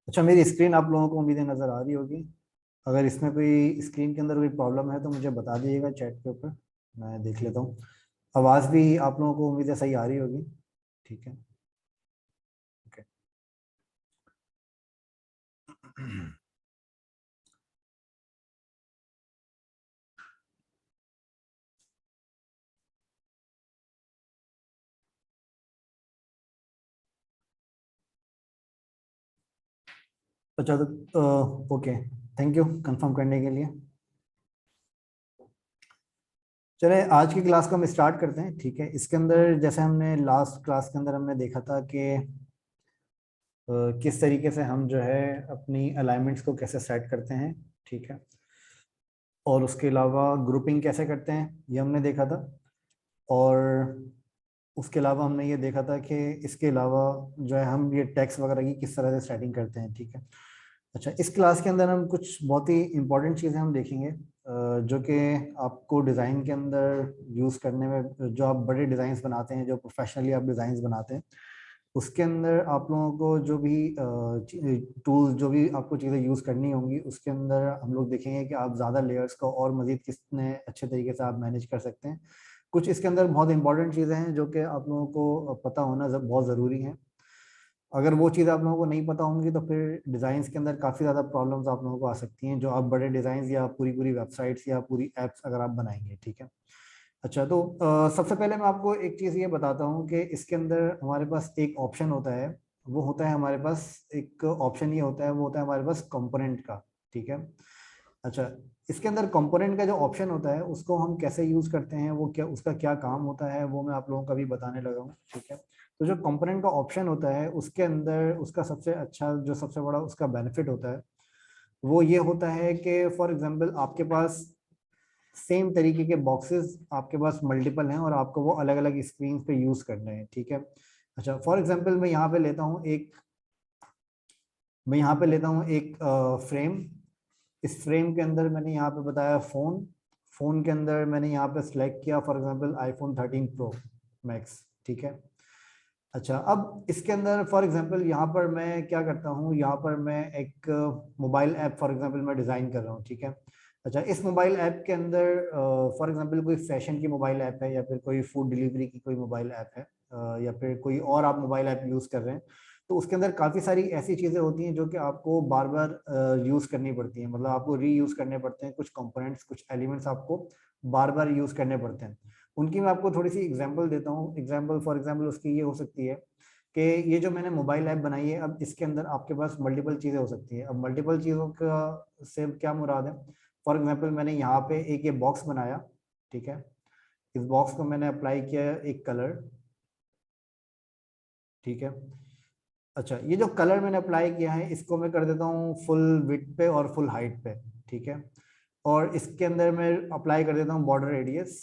अच्छा, मेरी स्क्रीन आप लोगों को उम्मीदें नज़र आ रही होगी। अगर इसमें कोई स्क्रीन के अंदर कोई प्रॉब्लम है तो मुझे बता दीजिएगा चैट के ऊपर, मैं देख लेता हूँ। आवाज़ भी आप लोगों को उम्मीदें सही आ रही होगी। ठीक है, ओके। अच्छा तो ओके, थैंक यू कंफर्म करने के लिए। चले आज की क्लास को हम स्टार्ट करते हैं। ठीक है, इसके अंदर जैसे हमने लास्ट क्लास के अंदर हमने देखा था कि किस तरीके से हम जो है अपनी अलाइनमेंट्स को कैसे सेट करते हैं। ठीक है, और उसके अलावा ग्रुपिंग कैसे करते हैं ये हमने देखा था। और उसके अलावा हमने ये देखा था कि इसके अलावा जो है हम ये टैक्स वगैरह की किस तरह से सेटिंग करते हैं। ठीक है। अच्छा, इस क्लास के अंदर हम कुछ बहुत ही इंपॉर्टेंट चीज़ें हम देखेंगे जो कि आपको डिज़ाइन के अंदर यूज़ करने में, जो आप बड़े डिज़ाइंस बनाते हैं, जो प्रोफेशनली आप डिज़ाइंस बनाते हैं, उसके अंदर आप लोगों को जो भी टूल्स, जो भी आपको चीज़ें यूज़ करनी होंगी, उसके अंदर हम लोग देखेंगे कि आप ज़्यादा लेयर्स को और मज़ीद कितने अच्छे तरीके से आप मैनेज कर सकते हैं। कुछ इसके अंदर बहुत इंपॉर्टेंट चीज़ें हैं जो कि आप लोगों को पता होना बहुत ज़रूरी है। अगर वो चीज़ आप लोगों को नहीं पता होंगी तो फिर डिज़ाइंस के अंदर काफ़ी ज़्यादा प्रॉब्लम्स आप लोगों को आ सकती हैं, जो आप बड़े डिज़ाइंस या पूरी पूरी वेबसाइट्स या पूरी एप्स अगर आप बनाएंगे। ठीक है। अच्छा तो सबसे पहले मैं आपको एक चीज़ ये बताता हूँ कि इसके अंदर हमारे पास एक ऑप्शन होता है। वो होता है हमारे पास एक ऑप्शन ये होता है, वो होता है हमारे पास कंपोनेंट का। ठीक है। अच्छा, इसके अंदर कंपोनेंट का जो ऑप्शन होता है उसको हम कैसे यूज़ करते हैं, वो क्या, उसका क्या काम होता है, वो मैं आप लोगों को अभी बताने लगा हूँ। ठीक है। तो जो कंपोनेंट का ऑप्शन होता है उसके अंदर उसका सबसे अच्छा, जो सबसे बड़ा उसका बेनिफिट होता है वो ये होता है कि फॉर एग्जांपल आपके पास सेम तरीके के बॉक्सेस आपके पास मल्टीपल हैं और आपको वो अलग अलग स्क्रीन पे यूज़ करने हैं। ठीक है। अच्छा, फॉर एग्जांपल मैं यहाँ पे लेता हूँ एक फ्रेम। इस फ्रेम के अंदर मैंने यहाँ पे बताया फ़ोन। फ़ोन के अंदर मैंने यहाँ पे सिलेक्ट किया for example iPhone 13 pro max. ठीक है। अच्छा, अब इसके अंदर फॉर एग्जांपल यहाँ पर मैं क्या करता हूँ, यहाँ पर मैं एक मोबाइल ऐप फॉर एग्जांपल मैं डिज़ाइन कर रहा हूँ। ठीक है। अच्छा, इस मोबाइल ऐप के अंदर फॉर एग्जांपल कोई फैशन की मोबाइल ऐप है, या फिर कोई फूड डिलीवरी की कोई मोबाइल ऐप है, या फिर कोई और आप मोबाइल ऐप यूज़ कर रहे हैं। तो उसके अंदर काफ़ी सारी ऐसी चीज़ें होती हैं जो कि आपको बार बार यूज़ करनी पड़ती हैं, मतलब आपको रीयूज़ करने पड़ते हैं। कुछ कंपोनेंट्स, कुछ एलिमेंट्स आपको बार बार यूज़ करने पड़ते हैं। उनकी मैं आपको थोड़ी सी एग्जांपल देता हूँ। एग्जांपल फॉर एग्जांपल उसकी ये हो सकती है कि ये जो मैंने मोबाइल ऐप बनाई है, अब इसके अंदर आपके पास मल्टीपल चीज़ें हो सकती हैं। अब मल्टीपल चीज़ों का से क्या मुराद है, फॉर एग्जांपल मैंने यहाँ पे एक ये बॉक्स बनाया। ठीक है। इस बॉक्स को मैंने अप्लाई किया एक कलर। ठीक है। अच्छा, ये जो कलर मैंने अप्लाई किया है इसको मैं कर देता हूँ फुल विड्थ पे और फुल हाइट पे। ठीक है। और इसके अंदर मैं अप्लाई कर देता हूँ बॉर्डर रेडियस,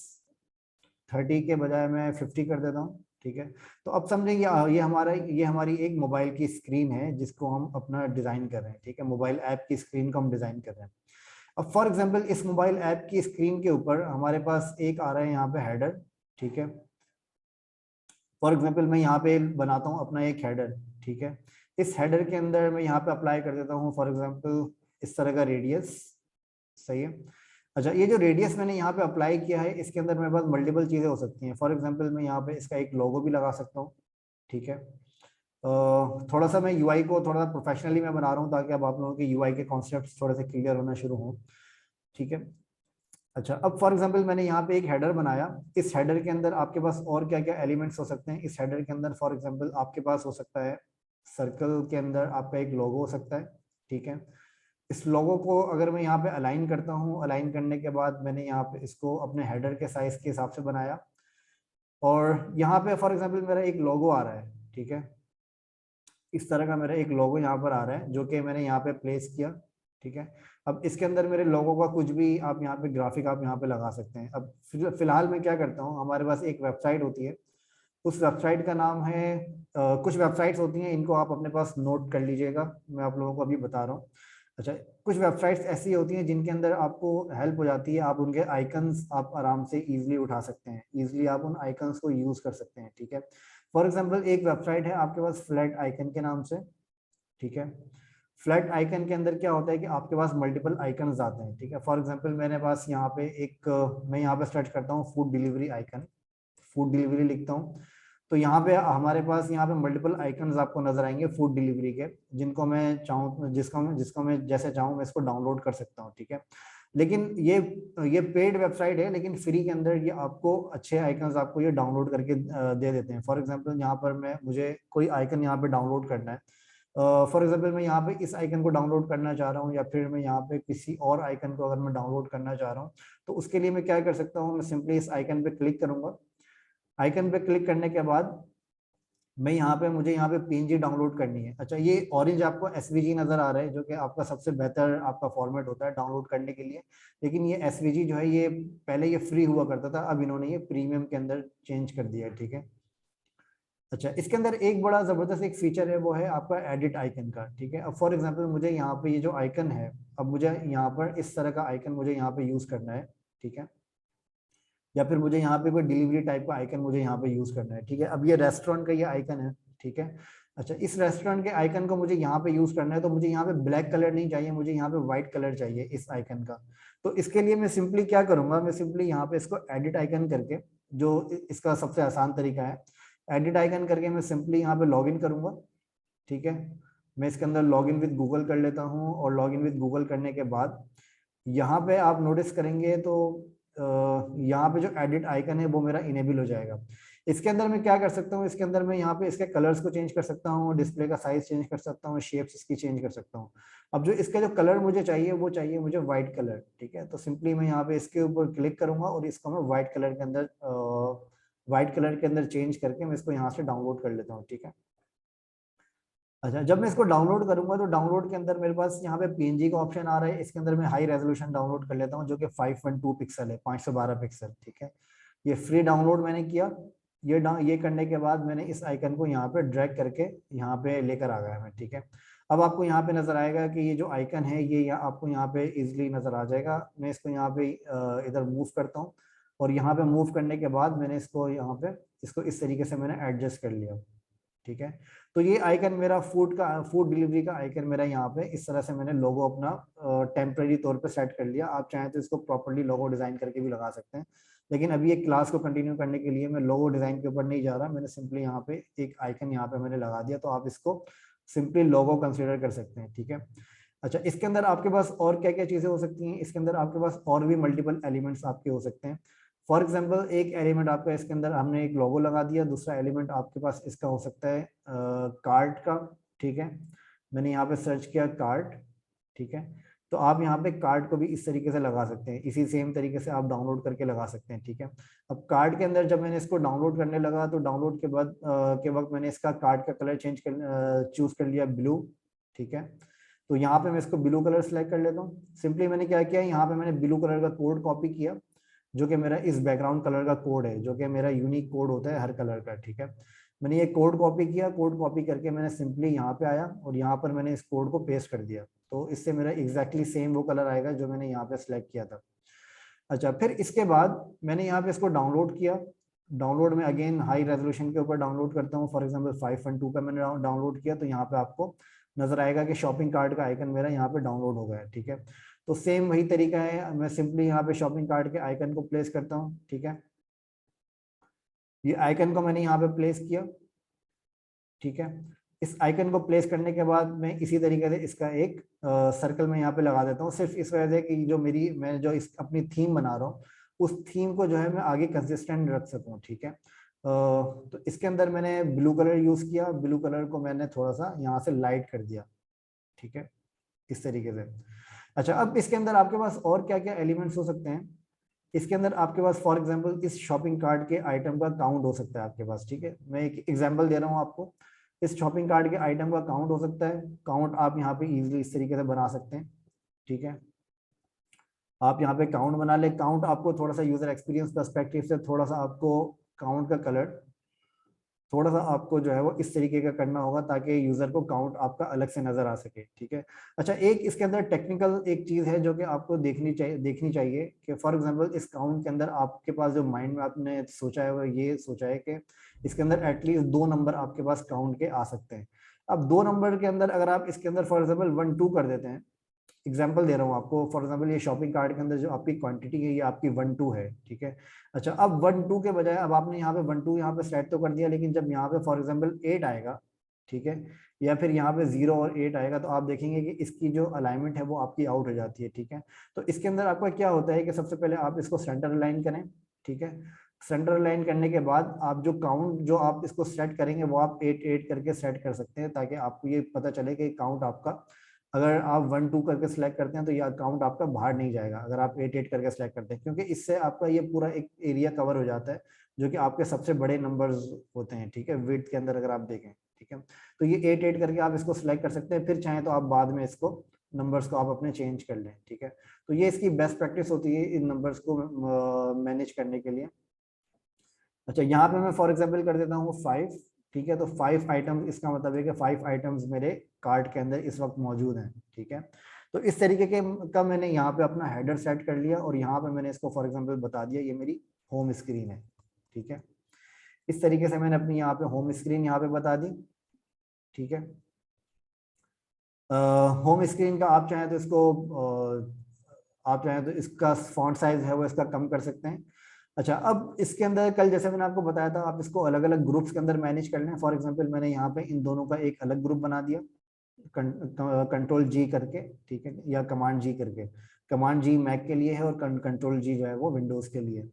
30 के बजाय मैं 50 कर देता हूँ। ठीक है। तो अब समझेंगे ये हमारी एक मोबाइल की स्क्रीन है जिसको हम अपना डिज़ाइन कर रहे हैं। ठीक है, मोबाइल ऐप की स्क्रीन को हम डिज़ाइन कर रहे हैं। अब फॉर एग्जांपल इस मोबाइल ऐप की स्क्रीन के ऊपर हमारे पास एक आ रहा है यहाँ पे हेडर। ठीक है। फॉर एग्जांपल मैं यहाँ पे बनाता हूँ अपना एक हेडर। ठीक है। इस हेडर के अंदर मैं यहाँ पे अप्लाई कर देता हूँ फॉर एग्जांपल इस तरह का रेडियस। सही है। अच्छा, ये जो रेडियस मैंने यहाँ पे अप्लाई किया है इसके अंदर मेरे पास मल्टीपल चीज़ें हो सकती हैं। फॉर एग्जांपल मैं यहाँ पे इसका एक लोगो भी लगा सकता हूँ। ठीक है। थोड़ा सा मैं यूआई को थोड़ा सा प्रोफेशनली मैं बना रहा हूँ ताकि अब आप लोगों के यूआई के कॉन्सेप्ट्स थोड़े से क्लियर होना शुरू हों। ठीक है। अच्छा, अब फॉर एग्जांपल मैंने यहाँ पे एक हेडर बनाया। इस हेडर के अंदर आपके पास और क्या क्या एलिमेंट्स हो सकते हैं। इस हेडर के अंदर फॉर एग्जांपल आपके पास हो सकता है सर्कल के अंदर आपका एक लोगो हो सकता है। ठीक है। इस लोगो को अगर मैं यहाँ पे अलाइन करता हूँ, अलाइन करने के बाद मैंने यहाँ पे इसको अपने हेडर के साइज के हिसाब से बनाया, और यहाँ पे फॉर एग्जांपल मेरा एक लोगो आ रहा है। ठीक है। इस तरह का मेरा एक लोगो यहाँ पर आ रहा है जो कि मैंने यहाँ पे प्लेस किया। ठीक है। अब इसके अंदर मेरे लोगो का कुछ भी आप यहाँ पे ग्राफिक आप यहाँ पे लगा सकते हैं। अब फिलहाल मैं क्या करता हूँ, हमारे पास एक वेबसाइट होती है। उस वेबसाइट का नाम है कुछ वेबसाइट्स होती हैं, इनको आप अपने पास नोट कर लीजिएगा, मैं आप लोगों को अभी बता रहा हूँ। अच्छा, कुछ वेबसाइट्स ऐसी होती हैं जिनके अंदर आपको हेल्प हो जाती है, आप उनके आइकन्स आप आराम से इजीली उठा सकते हैं, इजीली आप उन आइकन्स को यूज कर सकते हैं। ठीक है। फॉर एग्जांपल एक वेबसाइट है आपके पास फ्लैट आइकन के नाम से। ठीक है। फ्लैट आइकन के अंदर क्या होता है कि आपके पास मल्टीपल आइकन्स आते हैं, ठीक है। फॉर एग्जांपल मेरे पास यहाँ पे एक मैं यहाँ पे सर्च करता हूँ food delivery icon, food delivery लिखता हूँ, तो यहाँ पे हमारे पास यहाँ पे मल्टीपल आइकन्स आपको नजर आएंगे फूड डिलीवरी के, जिनको मैं चाहूँ जिसको मैं जैसे चाहूँ मैं इसको डाउनलोड कर सकता हूँ, ठीक है। लेकिन ये पेड वेबसाइट है, लेकिन फ्री के अंदर ये आपको अच्छे आइकन्स आपको ये डाउनलोड करके दे देते हैं। फॉर एग्जांपल यहाँ पर मुझे कोई आइकन यहाँ पे डाउनलोड करना है, फॉर एग्जांपल मैं यहाँ पे इस आइकन को डाउनलोड करना चाह रहा हूँ, या फिर मैं यहाँ पे किसी और आइकन को अगर मैं डाउनलोड करना चाह रहा हूँ, तो उसके लिए मैं क्या कर सकता हूँ, मैं सिंपली इस आइकन पे क्लिक करूंगा। आइकन पे क्लिक करने के बाद मैं यहाँ पे मुझे यहाँ पे पीएनजी डाउनलोड करनी है। अच्छा, ये ऑरेंज आपको एसवीजी नजर आ रहा है, जो कि आपका सबसे बेहतर आपका फॉर्मेट होता है डाउनलोड करने के लिए। लेकिन ये एसवीजी जो है ये पहले ये फ्री हुआ करता था, अब इन्होंने ये प्रीमियम के अंदर चेंज कर दिया है, ठीक है। अच्छा, इसके अंदर एक बड़ा जबरदस्त एक फीचर है, वो है आपका एडिट आइकन का, ठीक है। अब फॉर एग्जांपल मुझे यहाँ पे ये जो आइकन है, अब मुझे यहाँ पर इस तरह का आइकन मुझे यहाँ पे यूज करना है, ठीक है। या फिर मुझे यहाँ पे कोई डिलीवरी टाइप का आइकन मुझे यहाँ पे यूज करना है, ठीक है। अब ये रेस्टोरेंट का ये आइकन है, ठीक है। अच्छा, इस रेस्टोरेंट के आइकन को मुझे यहाँ पे यूज करना है, तो मुझे यहाँ पे ब्लैक कलर नहीं चाहिए, मुझे यहाँ पे व्हाइट कलर चाहिए इस आइकन का। तो इसके लिए मैं सिंपली क्या करूंगा, मैं सिंपली यहाँ पे इसको एडिट आइकन करके, जो इसका सबसे आसान तरीका है, एडिट आइकन करके मैं सिंपली यहाँ पे लॉग इन करूंगा, ठीक है। मैं इसके अंदर लॉग इन विद गूगल कर लेता हूँ, और लॉग इन विद गूगल करने के बाद यहाँ पे आप नोटिस करेंगे तो यहाँ पे जो एडिट आइकन है वो मेरा इनेबल हो जाएगा। इसके अंदर मैं क्या कर सकता हूँ, इसके अंदर मैं यहाँ पे इसके कलर्स को चेंज कर सकता हूँ, डिस्प्ले का साइज चेंज कर सकता हूँ, शेप्स इसकी चेंज कर सकता हूँ। अब जो इसका जो कलर मुझे चाहिए वो चाहिए मुझे व्हाइट कलर, ठीक है। तो सिंपली मैं यहाँ पे इसके ऊपर क्लिक करूंगा और इसको मैं व्हाइट कलर के अंदर चेंज करके मैं इसको यहाँ से डाउनलोड कर लेता हूँ, ठीक है। अच्छा, जब मैं इसको डाउनलोड करूंगा तो डाउनलोड के अंदर मेरे पास यहाँ पे पीएनजी का ऑप्शन आ रहा है, इसके अंदर मैं हाई रेजोल्यूशन डाउनलोड कर लेता हूँ, जो कि 512 पिक्सल है, 512 पिक्सल, ठीक है। ये फ्री डाउनलोड मैंने किया। ये करने के बाद मैंने इस आइकन को यहाँ पे ड्रैग करके यहाँ पे लेकर आ गया मैं, ठीक है। अब आपको यहाँ पे नजर आएगा कि ये जो आइकन है ये आपको यहाँ पे इजिली नजर आ जाएगा। मैं इसको यहाँ पे इधर मूव करता हूँ, और यहाँ पे मूव करने के बाद मैंने इसको यहाँ पे इसको इस तरीके से मैंने एडजस्ट कर लिया, ठीक है। तो ये आइकन मेरा फूड डिलीवरी का आइकन मेरा यहाँ पे इस तरह से मैंने लोगो अपना टेम्परेरी तौर पे सेट कर लिया। आप चाहें तो इसको प्रॉपर्ली लोगो डिजाइन करके भी लगा सकते हैं, लेकिन अभी ये क्लास को कंटिन्यू करने के लिए मैं लोगो डिजाइन के ऊपर नहीं जा रहा। मैंने सिंपली यहाँ पे एक आइकन यहाँ पे मैंने लगा दिया, तो आप इसको सिंपली लोगो कंसिडर कर सकते हैं, ठीक है। अच्छा, इसके अंदर आपके पास और क्या क्या चीजें हो सकती हैं, इसके अंदर आपके पास और भी मल्टीपल एलिमेंट्स आपके हो सकते हैं। फॉर एग्जाम्पल एक एलिमेंट आपका इसके अंदर हमने एक लोगो लगा दिया, दूसरा एलिमेंट आपके पास इसका हो सकता है कार्ट का, ठीक है। मैंने यहाँ पे सर्च किया कार्ट, ठीक है। तो आप यहाँ पे कार्ड को भी इस तरीके से लगा सकते हैं, इसी सेम तरीके से आप डाउनलोड करके लगा सकते हैं, ठीक है। अब कार्ड के अंदर जब मैंने इसको डाउनलोड करने लगा, तो डाउनलोड के बाद के वक्त मैंने इसका कार्ड का कलर चूज कर लिया ब्लू, ठीक है। तो यहाँ पे मैं इसको ब्लू कलर सेलेक्ट कर लेता हूँ। सिंपली मैंने क्या किया, यहाँ पे मैंने ब्लू कलर का कोड कॉपी किया, जो कि मेरा इस बैकग्राउंड कलर का कोड है, जो कि मेरा यूनिक कोड होता है हर कलर का, ठीक है। मैंने ये कोड कॉपी किया, कोड कॉपी करके मैंने सिंपली यहाँ पे आया और यहाँ पर मैंने इस कोड को पेस्ट कर दिया, तो इससे मेरा एग्जैक्टली सेम वो कलर आएगा जो मैंने यहाँ पे सिलेक्ट किया था। अच्छा, फिर इसके बाद मैंने यहाँ पे इसको डाउनलोड किया। डाउनलोड में अगेन हाई रेजोल्यूशन के ऊपर डाउनलोड करता हूँ, फॉर एग्जांपल 512 पे मैंने डाउनलोड किया, तो यहाँ पे आपको नजर आएगा कि शॉपिंग कार्ट का आइकन मेरा यहाँ पे डाउनलोड हो गया है, ठीक है। तो सेम वही तरीका है, मैं सिंपली यहाँ पे शॉपिंग कार्ट के आइकन को प्लेस करता हूँ, ठीक है। ये आइकन को मैंने यहाँ पे प्लेस किया, ठीक है। इस आइकन को प्लेस करने के बाद मैं इसी तरीके से इसका एक सर्कल में यहाँ पे लगा देता हूँ, सिर्फ इस वजह से कि मैं जो अपनी थीम बना रहा हूँ उस थीम को जो है मैं आगे कंसिस्टेंट रख सकूँ, ठीक है। तो इसके अंदर मैंने ब्लू कलर यूज किया, ब्लू कलर को मैंने थोड़ा सा यहाँ से लाइट कर दिया, ठीक है, इस तरीके से। अच्छा, अब इसके अंदर आपके पास और क्या क्या एलिमेंट्स हो सकते हैं। इसके अंदर आपके पास फॉर एग्जांपल इस शॉपिंग कार्ट के आइटम का काउंट हो सकता है आपके पास, ठीक है। मैं एक एग्जांपल दे रहा हूँ आपको, इस शॉपिंग कार्ट के आइटम का काउंट हो सकता है। काउंट आप यहाँ पे इजीली इस तरीके से बना सकते हैं, ठीक है। आप यहाँ पे काउंट बना ले। काउंट आपको थोड़ा सा यूजर एक्सपीरियंस पर्सपेक्टिव से थोड़ा सा आपको काउंट का कलर थोड़ा सा आपको जो है वो इस तरीके का करना होगा, ताकि यूजर को काउंट आपका अलग से नजर आ सके, ठीक है। अच्छा, एक इसके अंदर टेक्निकल एक चीज है जो कि आपको देखनी चाहिए कि फॉर एग्जांपल इस काउंट के अंदर आपके पास जो माइंड में आपने सोचा है वो ये सोचा है कि इसके अंदर एटलीस्ट 2 नंबर आपके पास काउंट के आ सकते हैं। अब 2 नंबर के अंदर अगर आप इसके अंदर फॉर एग्जाम्पल 1 2 कर देते हैं, एग्जाम्पल दे रहा हूँ आपको, फॉर एग्जाम्पल ये शॉपिंग कार्ट के अंदर जो आपकी क्वांटिटी है ये आपकी 1 2 है, ठीक है। अच्छा, अब 1 2 के बजाय अब आपने यहाँ पे 1 2 यहाँ पे सेट तो कर दिया, लेकिन जब यहाँ पे फॉर एग्जाम्पल 8 आएगा, ठीक है, या फिर यहाँ पे 0 और 8 आएगा, तो आप देखेंगे कि इसकी जो अलाइनमेंट है वो आपकी आउट हो जाती है, ठीक है। तो इसके अंदर आपका क्या होता है कि सबसे पहले आप इसको सेंटर अलाइन करें, ठीक है। सेंटर अलाइन करने के बाद आप जो काउंट जो आप इसको सेट करेंगे वो आप 8 8 करके सेट कर सकते हैं, ताकि आपको ये पता चले कि काउंट आपका, अगर आप 1 2 करके सिलेक्ट करते हैं तो ये अकाउंट आपका बाहर नहीं जाएगा, अगर आप 8 8 करके सिलेक्ट करते हैं, क्योंकि इससे आपका ये पूरा एक एरिया कवर हो जाता है जो कि आपके सबसे बड़े नंबर्स होते हैं, ठीक है, विड्थ के अंदर अगर आप देखें, ठीक है। तो ये 8 8 करके आप इसको सिलेक्ट कर सकते हैं, फिर चाहें तो आप बाद में इसको नंबर्स को आप अपने चेंज कर लें, ठीक है। तो ये इसकी बेस्ट प्रैक्टिस होती है इन नंबर्स को मैनेज करने के लिए। अच्छा, यहाँ पे मैं फॉर एग्जाम्पल कर देता हूँ 5, ठीक है। तो 5 आइटम्स, इसका मतलब है कि 5 आइटम्स मेरे कार्ट के अंदर इस वक्त मौजूद हैं, ठीक है। तो इस तरीके के का मैंने यहाँ पे अपना हेडर सेट कर लिया और यहाँ पे मैंने इसको फॉर एग्जाम्पल बता दिया ये मेरी होम स्क्रीन है, ठीक है। इस तरीके से मैंने अपनी यहाँ पे होम स्क्रीन यहाँ पे बता दी, ठीक है। होम स्क्रीन का आप चाहें तो इसको आप चाहें तो इसका फॉन्ट साइज है वो इसका कम कर सकते हैं। अच्छा, अब इसके अंदर कल जैसे मैंने आपको बताया था, आप इसको अलग अलग ग्रुप्स के अंदर मैनेज कर लें। फॉर एग्जांपल मैंने यहाँ पे इन दोनों का एक अलग ग्रुप बना दिया, कंट्रोल जी करके, ठीक है, या कमांड जी करके। कमांड जी मैक के लिए है और कंट्रोल जी जो है वो विंडोज के लिए।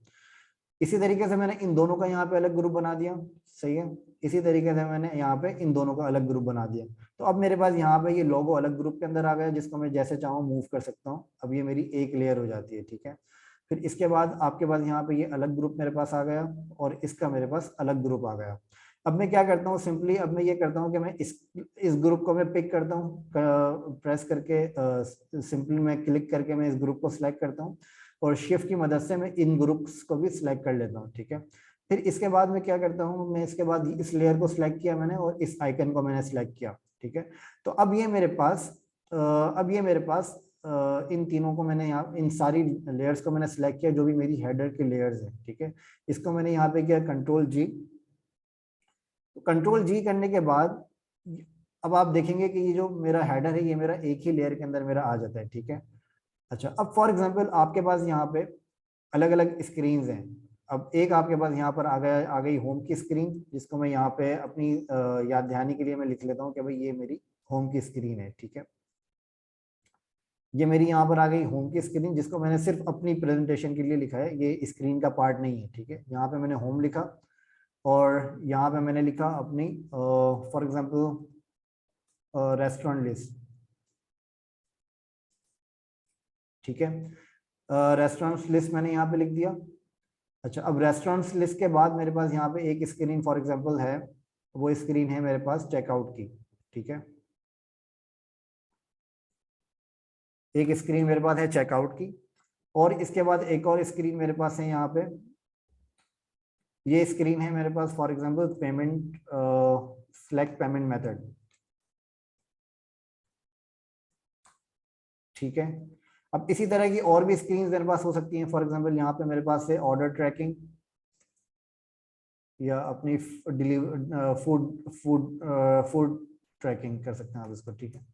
इसी तरीके से मैंने इन दोनों का यहाँ पे अलग ग्रुप बना दिया, सही है। इसी तरीके से मैंने यहाँ पे इन दोनों का अलग ग्रुप बना दिया। तो अब मेरे पास यहाँ पे ये लोगो अलग ग्रुप के अंदर आ गया, जिसको मैं जैसे चाहूँ मूव कर सकता हूँ। अब ये मेरी एक लेयर हो जाती है, ठीक है। फिर इसके बाद आपके पास यहाँ पे ये अलग ग्रुप मेरे पास आ गया और इसका मेरे पास अलग ग्रुप आ गया। अब मैं क्या करता हूँ, सिंपली अब मैं ये करता हूँ कि मैं इस ग्रुप को मैं पिक करता हूँ, प्रेस करके सिंपली मैं क्लिक करके मैं इस ग्रुप को सिलेक्ट करता हूँ और शिफ्ट की मदद से मैं इन ग्रुप्स को भी सिलेक्ट कर लेता हूँ, ठीक है। फिर इसके बाद मैं क्या करता हूँ, मैं इसके बाद इस लेयर को सिलेक्ट किया मैंने और इस आइकन को मैंने सिलेक्ट किया, ठीक है। तो अब ये मेरे पास इन तीनों को मैंने यहाँ इन सारी लेयर्स को मैंने सिलेक्ट किया जो भी मेरी हेडर की लेयर्स है, ठीक है। इसको मैंने यहाँ पे किया कंट्रोल जी। तो कंट्रोल जी करने के बाद अब आप देखेंगे कि ये जो मेरा हेडर है ये मेरा एक ही लेयर के अंदर मेरा आ जाता है, ठीक है। अच्छा, अब फॉर एग्जांपल आपके पास यहाँ पे अलग अलग स्क्रीन्स हैं। अब एक आपके पास यहाँ पर आ गई होम की स्क्रीन, जिसको मैं यहाँ पे अपनी याद दहानी के लिए मैं लिख लेता हूँ कि भाई ये मेरी होम की स्क्रीन है, ठीक है। ये मेरी यहाँ पर आ गई होम की स्क्रीन, जिसको मैंने सिर्फ अपनी प्रेजेंटेशन के लिए लिखा है, ये स्क्रीन का पार्ट नहीं है, ठीक है। यहाँ पे मैंने होम लिखा और यहाँ पे मैंने लिखा अपनी फॉर एग्जाम्पल रेस्टोरेंट लिस्ट, ठीक है। रेस्टोरेंट लिस्ट मैंने यहाँ पे लिख दिया। अच्छा, अब रेस्टोरेंट्स लिस्ट के बाद मेरे पास यहाँ पे एक स्क्रीन फॉर एग्जांपल है, वो स्क्रीन है मेरे पास चेकआउट की, ठीक है। एक स्क्रीन मेरे पास है चेकआउट की और इसके बाद एक और स्क्रीन मेरे पास है यहाँ पे, ये स्क्रीन है मेरे पास for example payment, select payment method, ठीक है। अब इसी तरह की और भी स्क्रीन मेरे पास हो सकती हैं। फॉर एग्जांपल यहाँ पे मेरे पास है ऑर्डर ट्रैकिंग या अपनी deliver food food food tracking कर सकते हैं आप इसको, ठीक है।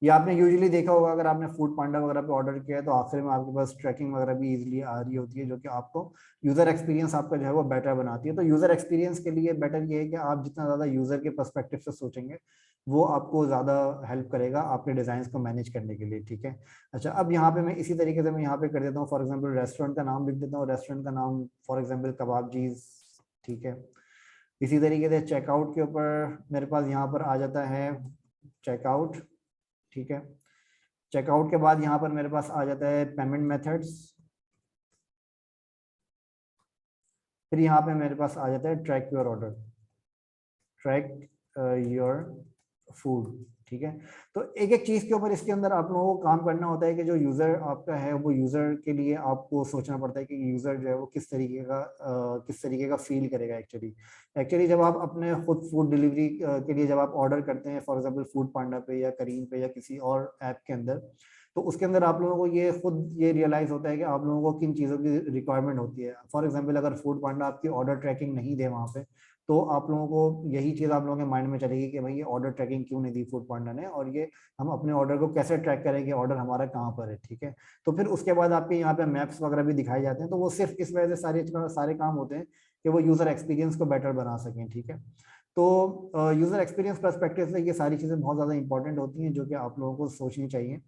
ये आपने यूजुअली देखा होगा, अगर आपने फूड पांडा वगैरह पे ऑर्डर किया है तो आखिर में आपके पास ट्रैकिंग वगैरह भी इजीली आ रही होती है, जो कि आपको यूजर एक्सपीरियंस आपका जो है वो बेटर बनाती है। तो यूजर एक्सपीरियंस के लिए बेटर ये है कि आप जितना ज़्यादा यूजर के पर्सपेक्टिव से सोचेंगे वो आपको ज़्यादा हेल्प करेगा आपके डिज़ाइन को मैनेज करने के लिए, ठीक है। अच्छा, अब यहाँ पे मैं इसी तरीके से मैं यहाँ पे कर देता हूँ, फॉर एग्जाम्पल रेस्टोरेंट का नाम लिख देता हूँ, रेस्टोरेंट का नाम फॉर एग्जाम्पल कबाबजीज, ठीक है। इसी तरीके से चेकआउट के ऊपर मेरे पास यहाँ पर आ जाता है चेकआउट, ठीक है। चेकआउट के बाद यहाँ पर मेरे पास आ जाता है पेमेंट मेथड्स, फिर यहाँ पे मेरे पास आ जाता है track your order, track your food, ठीक है। तो एक एक चीज के ऊपर इसके अंदर आप लोगों को काम करना होता है कि जो यूजर आपका है वो यूजर के लिए आपको सोचना पड़ता है कि यूजर जो है वो किस तरीके का फील करेगा। एक्चुअली जब आप अपने खुद फूड डिलीवरी के लिए जब आप ऑर्डर करते हैं, फॉर एग्जांपल फूड पांडा पे या करीम पे या किसी और ऐप के अंदर, तो उसके अंदर आप लोगों को ये खुद ये रियलाइज होता है कि आप लोगों को किन चीज़ों की रिक्वायरमेंट होती है। फॉर एग्जाम्पल अगर फूड पांडा आपकी ऑर्डर ट्रैकिंग नहीं दे वहाँ पे, तो आप लोगों को यही चीज़ आप लोगों के माइंड में चलेगी कि भाई ये ऑर्डर ट्रैकिंग क्यों नहीं दी फूड पांडा ने, और ये हम अपने ऑर्डर को कैसे ट्रैक करेंगे, ऑर्डर हमारा कहाँ पर है, ठीक है। तो फिर उसके बाद आपके यहाँ पे मैप्स वगैरह भी दिखाए जाते हैं, तो वो सिर्फ इस वजह से सारे काम होते हैं कि वो यूज़र एक्सपीरियंस को बेटर बना सकें, ठीक है। तो यूज़र एक्सपीरियंस पर्सपेक्टिव से ये सारी चीज़ें बहुत ज़्यादा इंपॉर्टेंट होती हैं जो कि आप लोगों को सोचनी चाहिए।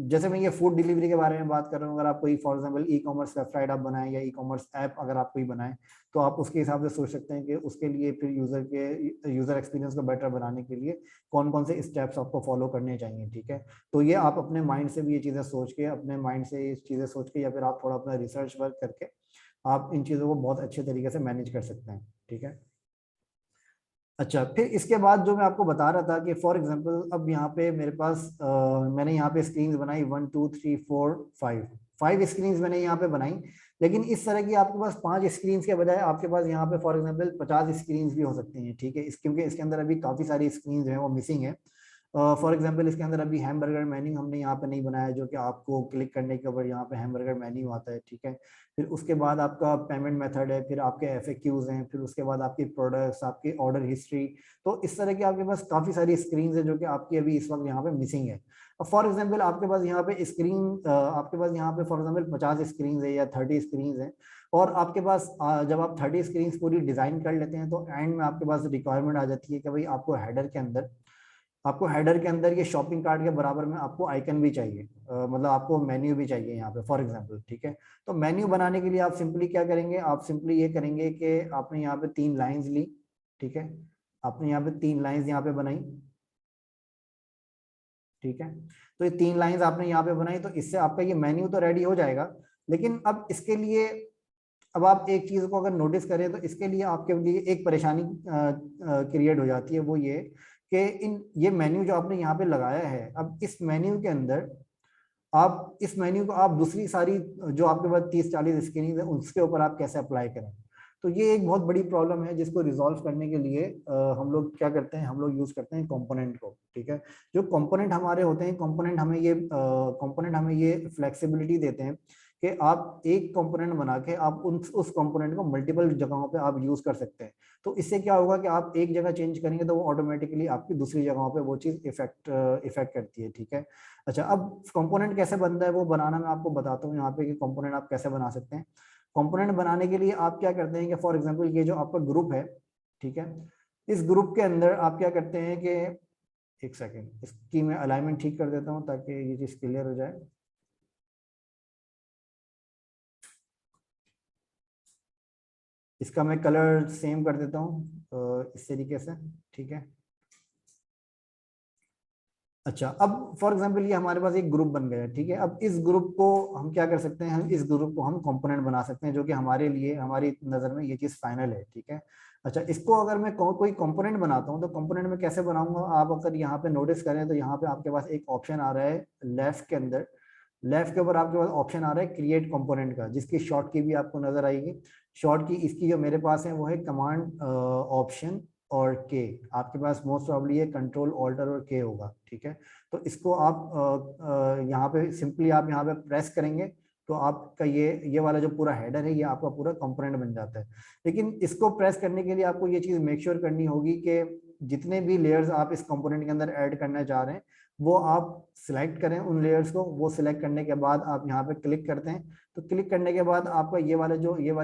जैसे मैं ये फूड डिलीवरी के बारे में बात कर रहा हूँ, अगर आप कोई for example e commerce website आप बनाएं या ई कॉमर्स ऐप अगर आप कोई बनाएं, तो आप उसके हिसाब से सोच सकते हैं कि उसके लिए फिर यूज़र एक्सपीरियंस को बेटर बनाने के लिए कौन कौन से स्टेप्स आपको फॉलो करने चाहिए, ठीक है। तो ये आप अपने माइंड से भी ये चीज़ें सोच के, अपने माइंड से ये चीज़ें सोच के, या फिर आप थोड़ा अपना रिसर्च वर्क करके आप इन चीज़ों को बहुत अच्छे तरीके से मैनेज कर सकते हैं, ठीक है। अच्छा, फिर इसके बाद जो मैं आपको बता रहा था कि फॉर एग्जांपल अब यहाँ पे मेरे पास मैंने यहाँ पे स्क्रीन्स बनाई 1 2 3 4 5 5 स्क्रीन्स मैंने यहाँ पे बनाई। लेकिन इस तरह की आपके पास 5 स्क्रीन्स के बजाय आपके पास यहाँ पे फॉर एग्जांपल 50 स्क्रीन्स भी हो सकती हैं, ठीक है। क्योंकि इसके अंदर अभी काफ़ी सारी स्क्रीन्स हैं वो मिसिंग है। फॉर एग्जांपल इसके अंदर अभी हैमबर्गर मेन्यू हमने यहाँ पे नहीं बनाया, जो कि आपको क्लिक करने के ऊपर यहाँ पे हैमबर्गर मेन्यू आता है, ठीक है। फिर उसके बाद आपका पेमेंट मेथड है, फिर आपके FAQs हैं, फिर उसके बाद आपकी प्रोडक्ट्स, आपकी ऑर्डर हिस्ट्री। तो इस तरह की आपके पास काफ़ी सारी स्क्रीन है जो कि आपकी अभी इस वक्त यहाँ पे मिसिंग है। अब फॉर एग्जाम्पल आपके पास यहाँ पे आपके पास यहाँ पे फॉर एग्जाम्पल 50 स्क्रीन है या 30 स्क्रीन है, और आपके पास जब आप 30 स्क्रीन पूरी डिजाइन कर लेते हैं तो एंड में आपके पास रिक्वायरमेंट आ जाती है कि भाई आपको हेडर के अंदर ये शॉपिंग कार्ट के बराबर में आपको आइकन भी चाहिए, मतलब आपको मेन्यू भी चाहिए यहाँ पे फॉर एग्जांपल, ठीक है। तो मेन्यू बनाने के लिए आप सिंपली क्या करेंगे, आप सिंपली ये करेंगे कि आपने यहाँ पे 3 लाइंस ली, ठीक है। आपने यहाँ पे 3 लाइंस यहाँ पे बनाई, ठीक है। तो ये 3 लाइंस आपने यहाँ पे बनाई, तो इससे आपका ये मेन्यू तो रेडी हो जाएगा। लेकिन अब इसके लिए अब आप एक चीज को अगर नोटिस करें तो इसके लिए आपके लिए एक परेशानी क्रिएट हो जाती है, वो ये कि ये मेन्यू जो आपने यहाँ पे लगाया है, अब इस मेन्यू के अंदर आप इस मेन्यू को आप दूसरी सारी जो आपके पास 30-40 स्क्रीन है उसके ऊपर आप कैसे अप्लाई करें। तो ये एक बहुत बड़ी प्रॉब्लम है जिसको रिजॉल्व करने के लिए हम लोग क्या करते हैं, हम लोग यूज करते हैं कंपोनेंट को, ठीक है। जो कंपोनेंट हमारे होते हैं, कंपोनेंट हमें ये फ्लेक्सिबिलिटी देते हैं कि आप एक कंपोनेंट बना के आप उस कंपोनेंट को मल्टीपल जगहों पे आप यूज कर सकते हैं। तो इससे क्या होगा कि आप एक जगह चेंज करेंगे तो वो ऑटोमेटिकली आपकी दूसरी जगहों पे वो चीज इफेक्ट करती है, ठीक है। अच्छा, अब कंपोनेंट कैसे बनता है वो बनाना मैं आपको बताता हूँ यहाँ पे कि कंपोनेंट आप कैसे बना सकते हैं। कंपोनेंट बनाने के लिए आप क्या करते हैं कि फॉर एग्जांपल ये जो आपका ग्रुप है, ठीक है, इस ग्रुप के अंदर आप क्या करते हैं कि एक सेकेंड इसकी मैं अलाइनमेंट ठीक कर देता हूँ ताकि ये चीज क्लियर हो जाए। इसका मैं कलर सेम कर देता हूँ इस तरीके से, ठीक है। अच्छा, अब फॉर एग्जांपल ये हमारे पास एक ग्रुप बन गया है, ठीक है। अब इस ग्रुप को हम क्या कर सकते हैं, हम इस ग्रुप को हम कंपोनेंट बना सकते हैं जो कि हमारे लिए हमारी नज़र में ये चीज़ फाइनल है, ठीक है। अच्छा, इसको अगर मैं कोई कंपोनेंट बनाता हूँ तो कंपोनेंट में कैसे बनाऊंगा, आप अगर यहाँ पे नोटिस करें तो यहाँ पे आपके पास एक ऑप्शन आ रहा है लेफ्ट के अंदर, लेफ्ट के ऊपर आपके पास ऑप्शन आ रहा है क्रिएट कंपोनेंट का, जिसकी शॉर्ट की भी आपको नजर आएगी। शॉर्ट की इसकी जो मेरे पास है वो है कमांड ऑप्शन और के, आपके पास मोस्ट प्रॉब्ली है कंट्रोल ऑल्टर और के होगा, ठीक है। तो इसको आप यहाँ पे सिंपली आप यहाँ पे प्रेस करेंगे तो आपका ये वाला जो पूरा हेडर है ये आपका पूरा कंपोनेंट बन जाता है। लेकिन इसको प्रेस करने के लिए आपको ये चीज मेक श्योर करनी होगी कि जितने भी लेयर्स आप इस कंपोनेंट के अंदर ऐड करना चाह रहे हैं वो आप सिलेक्ट करें उन लेयर्स को। वो सिलेक्ट करने के बाद आप यहाँ पे क्लिक करते हैं, तो क्लिक करने के बाद आपका ये वाली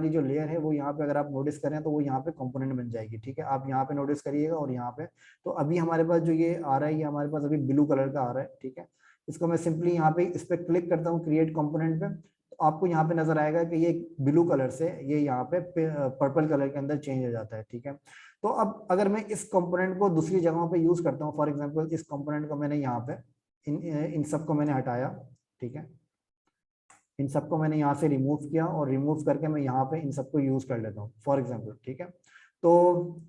जो लेयर है वो यहाँ पे अगर आप नोटिस करें तो वो यहाँ पे कंपोनेंट बन जाएगी, ठीक है। आप यहाँ पे नोटिस करिएगा और यहाँ पे तो अभी हमारे पास जो ये आ रहा है ये हमारे पास अभी ब्लू कलर का आ रहा है, ठीक है। इसको मैं सिंपली यहाँ पे इस पे क्लिक करता हूँ क्रिएट कंपोनेंट पे, तो आपको यहाँ पे नजर आएगा कि ये ब्लू कलर से ये यहाँ पे पर्पल कलर के अंदर चेंज हो जाता है, ठीक है। तो अब अगर मैं इस कंपोनेंट को दूसरी जगहों पे यूज करता हूँ, फॉर एग्जांपल इस कंपोनेंट को मैंने यहाँ पे इन सब को मैंने हटाया, ठीक है। इन सबको मैंने यहाँ से रिमूव किया और रिमूव करके मैं यहाँ पे इन सबको यूज कर लेता हूँ फॉर एग्जांपल, ठीक है। तो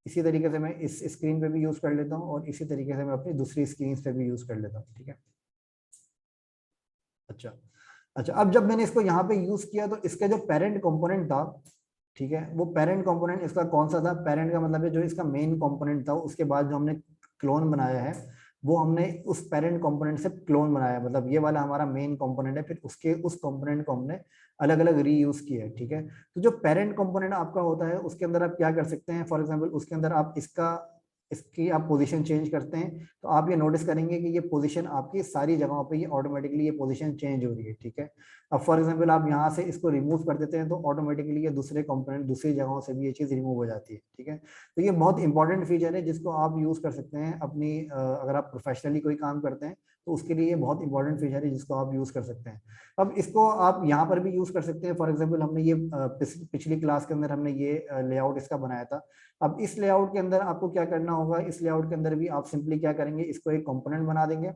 इसी तरीके से मैं इस स्क्रीन पे भी यूज कर लेता हूँ और इसी तरीके से मैं अपनी दूसरी स्क्रीन पे भी यूज कर लेता हूँ, ठीक है। अच्छा अच्छा, अब जब मैंने इसको यहाँ पे यूज किया तो इसका जो पेरेंट कंपोनेंट था, ठीक है, वो पेरेंट कंपोनेंट इसका कौन सा था, पेरेंट का मतलब है जो इसका मेन कंपोनेंट था, उसके बाद जो हमने क्लोन बनाया है वो हमने उस पेरेंट कंपोनेंट से क्लोन बनाया, मतलब ये वाला हमारा मेन कंपोनेंट है, फिर उसके उस कंपोनेंट को हमने अलग अलग रीयूज किया है, ठीक है। तो जो पेरेंट कंपोनेंट आपका होता है उसके अंदर आप क्या कर सकते हैं, फॉर एग्जांपल उसके अंदर आप इसकी आप पोजीशन चेंज करते हैं, तो आप ये नोटिस करेंगे कि ये पोजीशन आपकी सारी जगहों पे ये ऑटोमेटिकली ये पोजीशन चेंज हो रही है, ठीक है। अब फॉर एग्जांपल आप यहाँ से इसको रिमूव कर देते हैं तो ऑटोमेटिकली ये दूसरे कंपोनेंट दूसरी जगहों से भी ये चीज़ रिमूव हो जाती है, ठीक है। तो ये बहुत इंपॉर्टेंट फीचर है जिसको आप यूज़ कर सकते हैं अपनी अगर आप प्रोफेशनली कोई काम करते हैं तो उसके लिए ये बहुत इंपॉर्टेंट फीचर है जिसको आप यूज़ कर सकते हैं। अब इसको आप यहाँ पर भी यूज़ कर सकते हैं, फॉर एग्जाम्पल हमने ये पिछली क्लास के अंदर हमने ये लेआउट इसका बनाया था। अब इस लेआउट के अंदर आपको क्या करना होगा, इस लेआउट के अंदर भी आप सिंपली क्या करेंगे, इसको एक कंपोनेंट बना देंगे।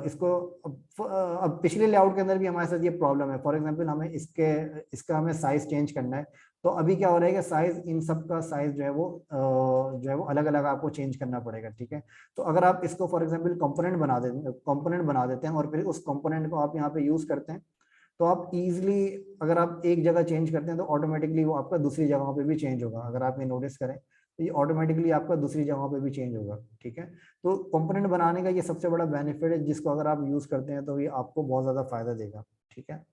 इसको अब पिछले लेआउट के अंदर भी हमारे साथ ये प्रॉब्लम है, फॉर एग्जांपल हमें इसका हमें साइज चेंज करना है। तो अभी क्या हो रहा है कि साइज, इन सब का साइज जो है वो अलग अलग आपको चेंज करना पड़ेगा, ठीक है। तो अगर आप इसको फॉर एग्जांपल कंपोनेंट बना देते हैं और फिर उस कंपोनेंट को आप यहाँ पे यूज करते हैं, तो आप इजीली अगर आप एक जगह चेंज करते हैं तो ऑटोमेटिकली वो आपका दूसरी जगहों पे भी चेंज होगा। अगर आप ये नोटिस करें तो ये ऑटोमेटिकली आपका दूसरी जगहों पे भी चेंज होगा, ठीक है। तो कंपोनेंट बनाने का ये सबसे बड़ा बेनिफिट है जिसको अगर आप यूज करते हैं तो ये आपको बहुत ज्यादा फायदा देगा, ठीक है।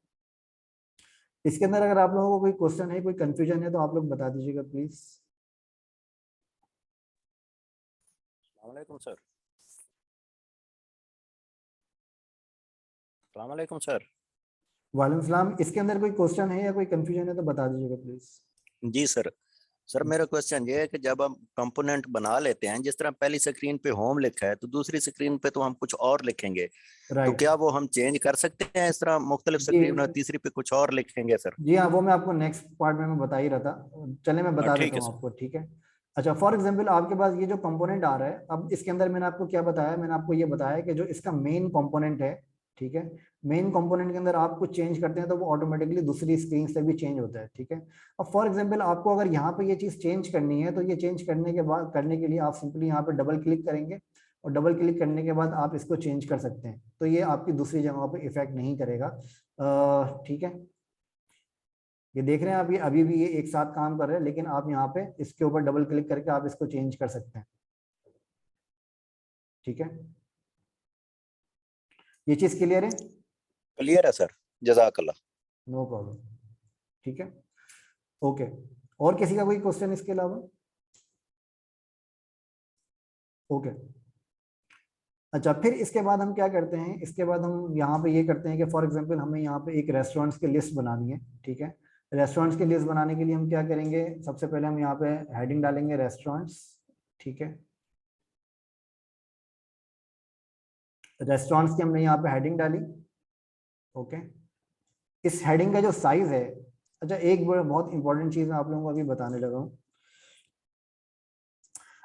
इसके अंदर अगर आप लोगों को कोई क्वेश्चन है, कोई कंफ्यूजन है तो आप लोग बता दीजिएगा प्लीज। अस्सलामुअलैकुम सर। अस्सलामुअलैकुम सर। वालेकुम सलाम। इसके अंदर कोई क्वेश्चन है या कोई कंफ्यूजन है तो बता दीजिएगा प्लीज। जी सर। सर मेरा क्वेश्चन ये है कि जब हम कंपोनेंट बना लेते हैं, जिस तरह पहली स्क्रीन पे होम लिखा है तो दूसरी स्क्रीन पे तो हम कुछ और लिखेंगे, तो राइट। क्या वो हम चेंज कर सकते हैं? इस तरह मुख्तलिफ जी स्क्रीन और तीसरी पे कुछ और लिखेंगे सर। जी हाँ, वो मैं आपको नेक्स्ट पार्ट में मैं बता ही रहा था। चले मैं बता ठीक देता है हूँ सर। आपको, ठीक है। अच्छा, फॉर एग्जांपल आपके पास ये जो कंपोनेंट आ रहा है, अब इसके अंदर मैंने आपको क्या बताया, मैंने आपको ये बताया कि जो इसका मेन कंपोनेंट है, ठीक है, मेन कंपोनेंट के अंदर आप कुछ चेंज करते हैं तो वो ऑटोमेटिकली दूसरी स्क्रीन से भी चेंज होता है, ठीक है। अब फॉर एग्जांपल आपको अगर यहाँ पे ये चीज चेंज करनी है तो ये चेंज करने के लिए आप सिंपली यहाँ पे डबल क्लिक करेंगे और डबल क्लिक करने के बाद आप इसको चेंज कर सकते हैं, तो ये आपकी दूसरी जगहों पे इफेक्ट नहीं करेगा, ठीक है। ये देख रहे हैं आप, ये अभी भी ये एक साथ काम कर रहे हैं, लेकिन आप यहाँ पे इसके ऊपर डबल क्लिक करके आप इसको चेंज कर सकते हैं, ठीक है। ये चीज क्लियर है? क्लियर है सर। जज़ाकल्लाह। नो प्रॉब्लम, ठीक है, ओके। और किसी का कोई क्वेश्चन इसके अलावा? ओके। अच्छा, फिर इसके बाद हम क्या करते हैं, इसके बाद हम यहाँ पे ये करते हैं कि फॉर एग्जांपल हमें यहाँ पे एक रेस्टोरेंट्स की लिस्ट बनानी है, ठीक है। रेस्टोरेंट्स की लिस्ट बनाने के लिए हम क्या करेंगे, सबसे पहले हम यहाँ पे हेडिंग डालेंगे रेस्टोरेंट्स, ठीक है। रेस्टोरेंट्स की हमने यहाँ पे हेडिंग डाली, ओके। इस हेडिंग का जो साइज है, अच्छा एक बहुत इंपॉर्टेंट चीज मैं आप लोगों को अभी बताने लगा हूँ।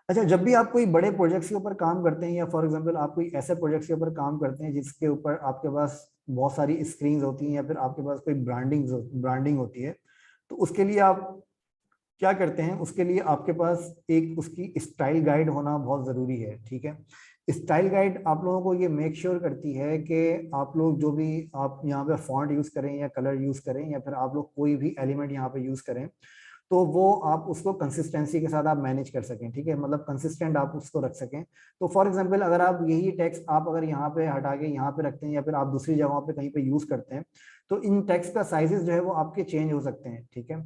अच्छा, जब भी आप कोई बड़े प्रोजेक्ट्स के ऊपर काम करते हैं या फॉर एग्जांपल आप कोई ऐसे प्रोजेक्ट्स के ऊपर काम करते हैं जिसके ऊपर आपके पास बहुत सारी स्क्रीन्स होती हैं या फिर आपके पास कोई ब्रांडिंग होती है, तो उसके लिए आप क्या करते हैं, उसके लिए आपके पास एक उसकी स्टाइल गाइड होना बहुत ज़रूरी है, ठीक है। स्टाइल गाइड आप लोगों को ये मेक श्योर करती है कि आप लोग जो भी आप यहाँ पे फॉन्ट यूज़ करें या कलर यूज़ करें या फिर आप लोग कोई भी एलिमेंट यहाँ पे यूज़ करें, तो वो आप उसको कंसिस्टेंसी के साथ आप मैनेज कर सकें, ठीक है, मतलब कंसिस्टेंट आप उसको रख सकें। तो फॉर एग्जांपल अगर आप यही टेक्स्ट आप अगर यहाँ पे हटा के यहाँ पे रखते हैं या फिर आप दूसरी जगहों पे कहीं पे यूज़ करते हैं, तो इन टेक्स्ट का साइजेस जो है वो आपके चेंज हो सकते हैं, ठीक है।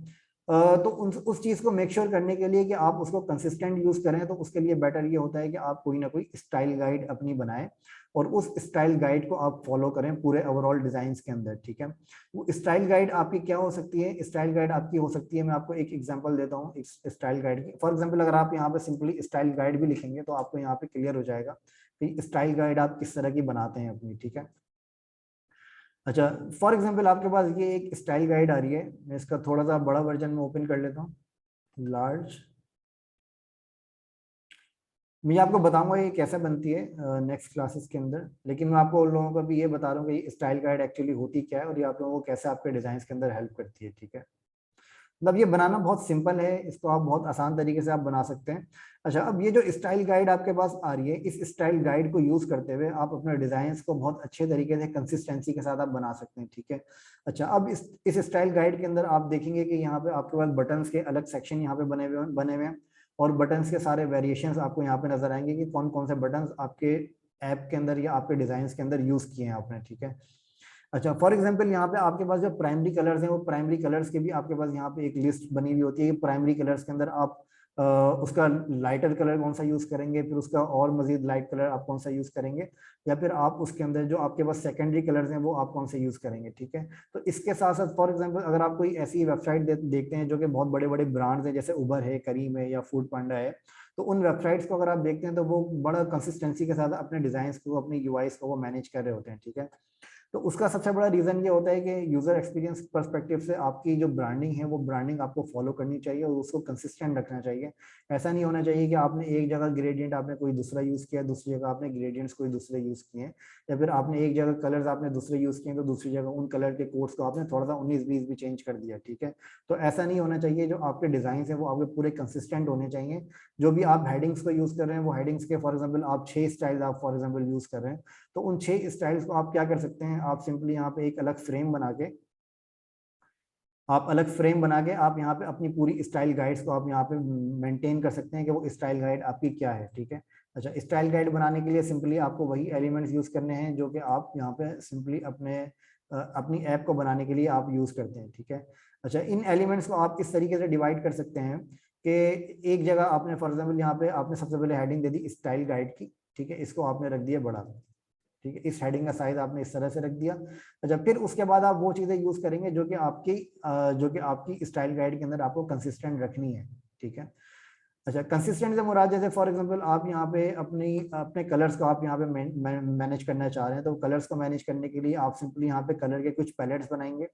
तो उस चीज़ को मेक श्योर करने के लिए कि आप उसको कंसिस्टेंट यूज़ करें, तो उसके लिए बेटर ये होता है कि आप कोई ना कोई स्टाइल गाइड अपनी बनाएं और उस स्टाइल गाइड को आप फॉलो करें पूरे ओवरऑल डिजाइन के अंदर, ठीक है। वो स्टाइल गाइड आपकी क्या हो सकती है, स्टाइल गाइड आपकी हो सकती है, मैं आपको एक एग्जांपल देता हूँ स्टाइल गाइड की। फॉर एग्जांपल अगर आप यहाँ पे सिंपली स्टाइल गाइड भी लिखेंगे तो आपको यहाँ पे क्लियर हो जाएगा कि स्टाइल गाइड आप किस तरह की बनाते हैं अपनी, ठीक है। अच्छा, फॉर एग्जांपल आपके पास ये एक स्टाइल गाइड आ रही है, मैं इसका थोड़ा सा बड़ा वर्जन में ओपन कर लेता हूँ, लार्ज। मैं आपको बताऊंगा ये कैसे बनती है नेक्स्ट क्लासेस के अंदर, लेकिन मैं आपको उन लोगों को भी ये बता रहा हूँ कि स्टाइल गाइड एक्चुअली होती क्या है और ये आप लोगों को कैसे आपके डिजाइन के अंदर हेल्प करती है, ठीक है। मतलब ये बनाना बहुत सिंपल है, इसको आप बहुत आसान तरीके से आप बना सकते हैं। अच्छा, अब ये जो स्टाइल गाइड आपके पास आ रही है, इस स्टाइल गाइड को यूज करते हुए आप अपने डिजाइन को बहुत अच्छे तरीके से कंसिस्टेंसी के साथ आप बना सकते हैं, ठीक है। अच्छा, अब इस स्टाइल गाइड के अंदर आप देखेंगे कि यहाँ पे आपके पास बटन्स के अलग सेक्शन यहाँ पे बने हुए हैं। और बटन्स के सारे वेरिएशंस आपको यहाँ पे नजर आएंगे कि कौन कौन से बटन्स आपके ऐप के अंदर या आपके डिजाइन के अंदर यूज किए हैं आपने, ठीक है। अच्छा, फॉर एग्जांपल यहाँ पे आपके पास जो प्राइमरी कलर्स हैं वो प्राइमरी कलर्स के भी आपके पास यहाँ पे एक लिस्ट बनी हुई होती है कि प्राइमरी कलर्स के अंदर आप उसका लाइटर कलर कौन सा यूज करेंगे, फिर उसका और मजीद लाइट कलर आप कौन सा यूज करेंगे, या फिर आप उसके अंदर जो आपके पास सेकेंडरी कलर्स हैं वो आप कौन से यूज करेंगे, ठीक है। तो इसके साथ साथ फॉर एग्जांपल अगर आप कोई ऐसी वेबसाइट देखते हैं जो कि बहुत बड़े बड़े ब्रांड्स हैं, जैसे उबर है, करीम है या फूड पांडा है, तो उन वेबसाइट्स को अगर आप देखते हैं तो वो बड़ा कंसिस्टेंसी के साथ अपने डिजाइन को, अपनी यूआईस को वो मैनेज कर रहे होते हैं, ठीक है। तो उसका सबसे बड़ा रीजन ये होता है कि यूजर एक्सपीरियंस पर्सपेक्टिव से आपकी जो ब्रांडिंग है वो ब्रांडिंग आपको फॉलो करनी चाहिए और उसको कंसिस्टेंट रखना चाहिए। ऐसा नहीं होना चाहिए कि आपने एक जगह ग्रेडियंट आपने कोई दूसरा यूज किया, दूसरी जगह आपने ग्रेडियंट्स कोई दूसरे यूज किए, या फिर आपने एक जगह कलर्स आपने दूसरे यूज किए तो दूसरी जगह उन कलर के कोड्स को आपने थोड़ा सा 19-20 भी चेंज कर दिया, ठीक है। तो ऐसा नहीं होना चाहिए। जो आपके डिजाइन है वो आपके पूरे कंसिस्टेंट होने चाहिए। जो भी आप हेडिंग्स को यूज कर रहे हैं वो हेडिंग्स के फॉर एग्जाम्पल आप 6 स्टाइल आप फॉर एग्जाम्पल यूज कर रहे हैं, तो उन 6 स्टाइल्स को आप क्या कर सकते हैं, आप सिंपली यहाँ पे एक अलग फ्रेम बना के आप यहाँ पे अपनी पूरी स्टाइल गाइड्स को आप यहाँ पे मेंटेन कर सकते हैं कि वो स्टाइल गाइड आपकी क्या है, ठीक है। अच्छा, स्टाइल गाइड बनाने के लिए सिंपली आपको वही एलिमेंट्स यूज करने हैं जो कि आप यहाँ पे सिंपली अपनी ऐप को बनाने के लिए आप यूज करते हैं, ठीक है। अच्छा, इन एलिमेंट्स को आप इस तरीके से डिवाइड कर सकते हैं कि एक जगह आपने फॉर एग्जाम्पल यहाँ पे आपने सबसे पहले हेडिंग दे दी स्टाइल गाइड की, ठीक है, इसको आपने रख दिया बड़ा, ठीक है, इस हेडिंग का साइज आपने इस तरह से रख दिया। अच्छा, फिर उसके बाद आप वो चीजें यूज करेंगे जो कि आपकी स्टाइल गाइड के अंदर आपको कंसिस्टेंट रखनी है, ठीक है। अच्छा, कंसिस्टेंट से मुराद जैसे फॉर एग्जांपल आप यहाँ पे अपने कलर्स को आप यहाँ पे मैनेज करना चाह रहे हैं, तो कलर्स को मैनेज करने के लिए आप सिंपली यहाँ पे कलर के कुछ पैलेट्स बनाएंगे,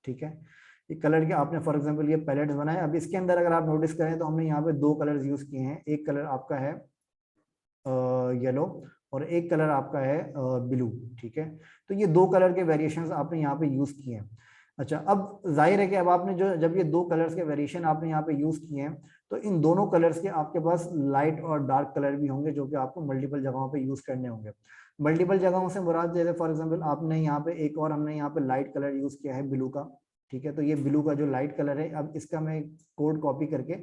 ठीक है। ये कलर के आपने फॉर एग्जांपल ये पैलेट्स बनाए। अब इसके अंदर अगर आप नोटिस करें तो हमने यहाँ पे 2 कलर्स यूज किए हैं। एक कलर आपका है येलो और एक कलर आपका है ब्लू, ठीक है। तो ये 2 कलर के वेरिएशंस आपने यहाँ पे यूज किए हैं। अच्छा, अब जाहिर है कि अब आपने जब ये 2 कलर्स के वेरिएशन आपने यहाँ पे यूज किए हैं, तो इन दोनों कलर्स के आपके पास लाइट और डार्क कलर भी होंगे जो कि आपको मल्टीपल जगहों पे यूज करने होंगे। मल्टीपल जगहों से मुराद जैसे फॉर एग्जांपल आपने यहाँ पे एक और हमने यहाँ पे लाइट कलर यूज किया है ब्लू का, ठीक है। तो ये ब्लू का जो लाइट कलर है, अब इसका मैं कोड कॉपी करके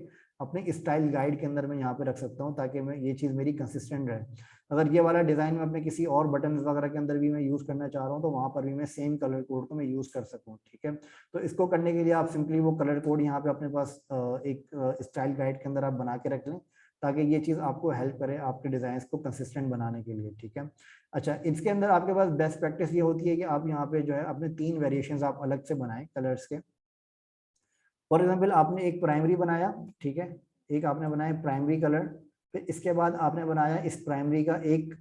अपने स्टाइल गाइड के अंदर मैं यहाँ पे रख सकता हूँ ताकि मैं ये चीज मेरी कंसिस्टेंट रहे। अगर ये वाला डिजाइन में अपने किसी और बटन वगैरह के अंदर भी मैं यूज करना चाह रहा हूँ तो वहां पर भी मैं सेम कलर कोड को मैं यूज कर सकूँ, ठीक है। तो इसको करने के लिए आप सिंपली वो कलर कोड यहाँ पे अपने पास एक स्टाइल गाइड के अंदर आप बना के रख लें ताकि ये चीज आपको हेल्प करे आपके डिजाइन को कंसिस्टेंट बनाने के लिए, ठीक है। अच्छा, इसके अंदर आपके पास बेस्ट प्रैक्टिस ये होती है कि आप यहाँ पे जो है अपने 3 वेरिएशंस आप अलग से बनाएं कलर्स के। फॉर एग्जाम्पल आपने एक प्राइमरी बनाया, ठीक है, एक आपने बनाया प्राइमरी कलर, फिर इसके बाद आपने बनाया इस प्राइमरी का एक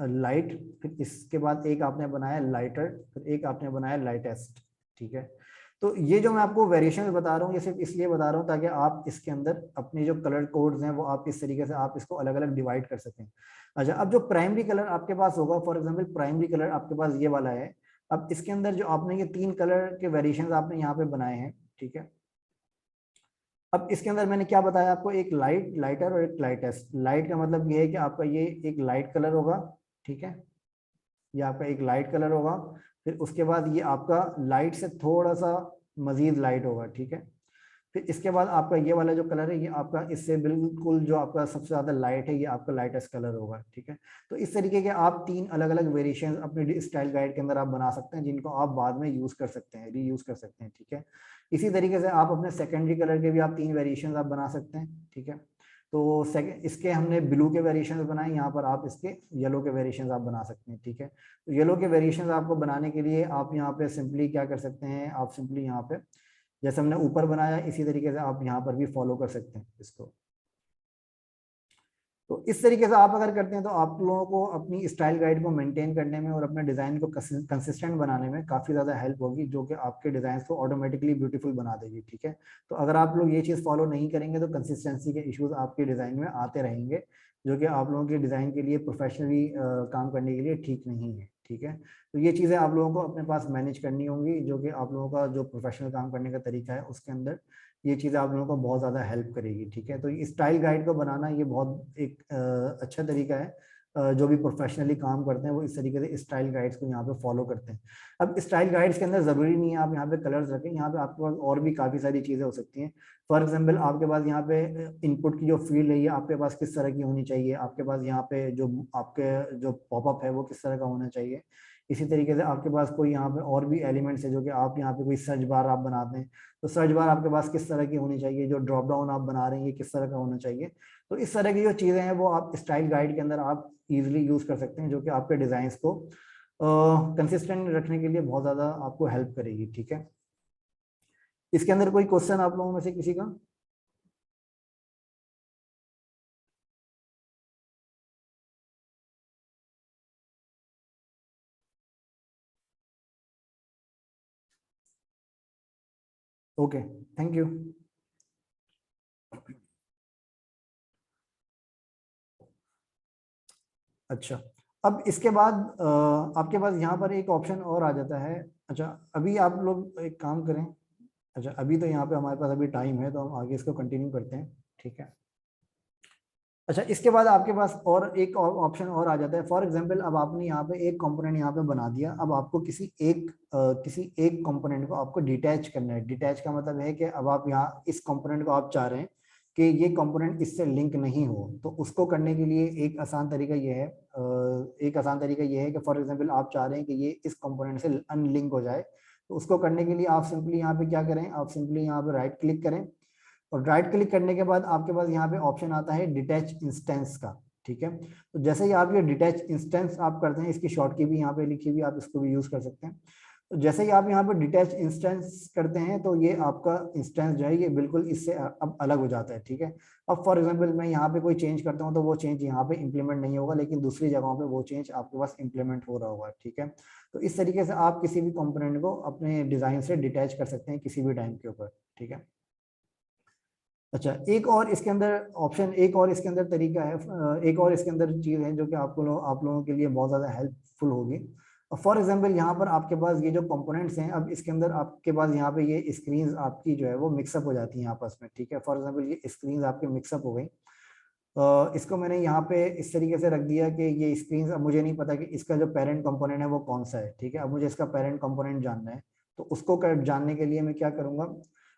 लाइट, फिर इसके बाद एक आपने बनाया लाइटर, फिर एक आपने बनाया लाइटेस्ट, ठीक है। तो ये जो मैं आपको वेरिएशन बता रहा हूँ ये सिर्फ इसलिए बता रहा हूँ ताकि आप इसके अंदर अपने जो कलर कोड्स हैं वो आप इस तरीके से आप इसको अलग अलग डिवाइड कर सकें। अच्छा, अब जो प्राइमरी कलर आपके पास होगा, फॉर एग्जाम्पल प्राइमरी कलर आपके पास ये वाला है। अब इसके अंदर जो आपने ये 3 कलर के वेरिएशन आपने यहाँ पे बनाए हैं, ठीक है। अब इसके अंदर मैंने क्या बताया आपको, एक लाइटर और एक लाइटेस्ट। लाइट का मतलब ये है कि आपका ये एक लाइट कलर होगा, ठीक है, ये आपका एक लाइट कलर होगा। फिर उसके बाद ये आपका लाइट से थोड़ा सा मजीद लाइट होगा, ठीक है। फिर इसके बाद आपका ये वाला जो कलर है ये आपका इससे बिल्कुल जो आपका सबसे ज्यादा लाइट है ये आपका लाइटेस्ट कलर होगा, ठीक है। तो इस तरीके के आप 3 अलग अलग वेरिएशन अपने स्टाइल गाइड के अंदर आप बना सकते हैं जिनको आप बाद में यूज कर सकते हैं, रीयूज कर सकते हैं, ठीक है। इसी तरीके से आप अपने सेकेंडरी कलर के भी आप 3 वेरिएशन आप बना सकते हैं, ठीक है। तो इसके हमने ब्लू के वेरिएशन बनाए, यहाँ पर आप इसके येलो के वेरिएशन आप बना सकते हैं, ठीक है। तो येलो के वेरिएशन आपको बनाने के लिए आप यहाँ पे सिंपली क्या कर सकते हैं, आप सिंपली यहाँ पे जैसे हमने ऊपर बनाया इसी तरीके से आप यहाँ पर भी फॉलो कर सकते हैं इसको। तो इस तरीके से आप अगर करते हैं तो आप लोगों को अपनी स्टाइल गाइड को मेंटेन करने में और अपने डिजाइन को कंसिस्टेंट बनाने में काफी ज्यादा हेल्प होगी जो कि आपके डिजाइन को ऑटोमेटिकली ब्यूटीफुल बना देगी, ठीक है। तो अगर आप लोग ये चीज फॉलो नहीं करेंगे तो कंसिस्टेंसी के इश्यूज आपके डिजाइन में आते रहेंगे जो कि आप लोगों के डिजाइन के लिए प्रोफेशनली काम करने के लिए ठीक नहीं है, ठीक है। तो ये चीजें आप लोगों को अपने पास मैनेज करनी होंगी जो कि आप लोगों का जो प्रोफेशनल काम करने का तरीका है उसके अंदर ये चीज़ आप लोगों को बहुत ज़्यादा हेल्प करेगी, ठीक है। तो स्टाइल गाइड को बनाना ये बहुत एक अच्छा तरीका है जो भी प्रोफेशनली काम करते हैं वो इस तरीके से स्टाइल गाइड्स को यहाँ पे फॉलो करते हैं। अब स्टाइल गाइड्स के अंदर जरूरी नहीं है आप यहाँ पे कलर्स रखें, यहाँ पे आपके पास और भी काफी सारी चीजें हो सकती हैं। फॉर एग्जाम्पल आपके पास यहाँ पे इनपुट की जो फील्ड है ये आपके पास किस तरह की होनी चाहिए, आपके पास यहाँ पे जो आपके जो पॉपअप है वो किस तरह का होना चाहिए। इसी तरीके से आपके पास कोई यहाँ पे और भी एलिमेंट्स है जो कि आप यहाँ पे कोई सर्च बार आप बनाते हैं तो सर्च बार आपके पास किस तरह की होनी चाहिए, जो ड्रॉप डाउन आप बना रहे हैं ये किस तरह का होना चाहिए। तो इस तरह की जो चीजें हैं वो आप स्टाइल गाइड के अंदर आप इजीली यूज कर सकते हैं, जो कि आपके डिजाइन को कंसिस्टेंट रखने के लिए बहुत ज्यादा आपको हेल्प करेगी। ठीक है, इसके अंदर कोई क्वेश्चन आप लोगों में से किसी का? Okay, thank you. अच्छा, अब इसके बाद आपके पास यहाँ पर एक ऑप्शन और आ जाता है। अच्छा, अभी आप लोग एक काम करें, अच्छा अभी तो यहाँ पे हमारे पास अभी टाइम है तो हम आगे इसको कंटिन्यू करते हैं। ठीक है, अच्छा इसके बाद आपके पास और एक ऑप्शन और आ जाता है। फॉर एग्जांपल अब आपने यहाँ पे एक कंपोनेंट यहाँ पे बना दिया, अब आपको किसी एक कंपोनेंट को आपको डिटैच करना है। डिटैच का मतलब है कि अब आप यहाँ इस कंपोनेंट को आप चाह रहे हैं कि ये कंपोनेंट इससे लिंक नहीं हो, तो उसको करने के लिए एक आसान तरीका ये है, कि फॉर एग्जाम्पल आप चाह रहे हैं कि ये इस कंपोनेंट से अनलिंक हो जाए। तो उसको करने के लिए आप सिंपली यहाँ पे क्या करें, आप सिंपली यहाँ पे राइट क्लिक करें और राइट क्लिक करने के बाद आपके पास यहाँ पे ऑप्शन आता है डिटैच इंस्टेंस का। ठीक है, तो जैसे ही आप ये डिटैच इंस्टेंस आप करते हैं, इसकी शॉर्ट की भी यहाँ पे लिखी हुई, आप इसको भी यूज कर सकते हैं। तो जैसे ही आप यहाँ पे डिटैच इंस्टेंस करते हैं तो ये आपका इंस्टेंस जो है ये बिल्कुल इससे अब अलग हो जाता है। ठीक है, अब फॉर एग्जांपल मैं यहाँ पे कोई चेंज करता हूँ तो वो चेंज यहाँ पे इंप्लीमेंट नहीं होगा, लेकिन दूसरी जगहों पे वो चेंज आपके पास इंप्लीमेंट हो रहा होगा। ठीक है, तो इस तरीके से आप किसी भी कंपोनेंट को अपने डिजाइन से डिटैच कर सकते हैं किसी भी टाइम के ऊपर। ठीक है, अच्छा एक और इसके अंदर ऑप्शन, एक और इसके अंदर तरीका है, एक और इसके अंदर चीज है जो कि आप लोगों के लिए बहुत ज्यादा हेल्पफुल होगी। फॉर एग्जांपल यहाँ पर आपके पास ये जो कंपोनेंट्स हैं, अब इसके अंदर आपके पास यहाँ पे ये स्क्रीन आपकी जो है वो मिक्सअप हो जाती है आपस में। ठीक है, फॉर एग्जांपल ये स्क्रीन आपके मिक्सअप हो गई, इसको मैंने यहाँ पे इस तरीके से रख दिया कि ये स्क्रीन, अब मुझे नहीं पता कि इसका जो पेरेंट कंपोनेंट है वो कौन सा है। ठीक है, अब मुझे इसका पेरेंट कंपोनेंट जानना है, तो उसको जानने के लिए मैं क्या करूंगा,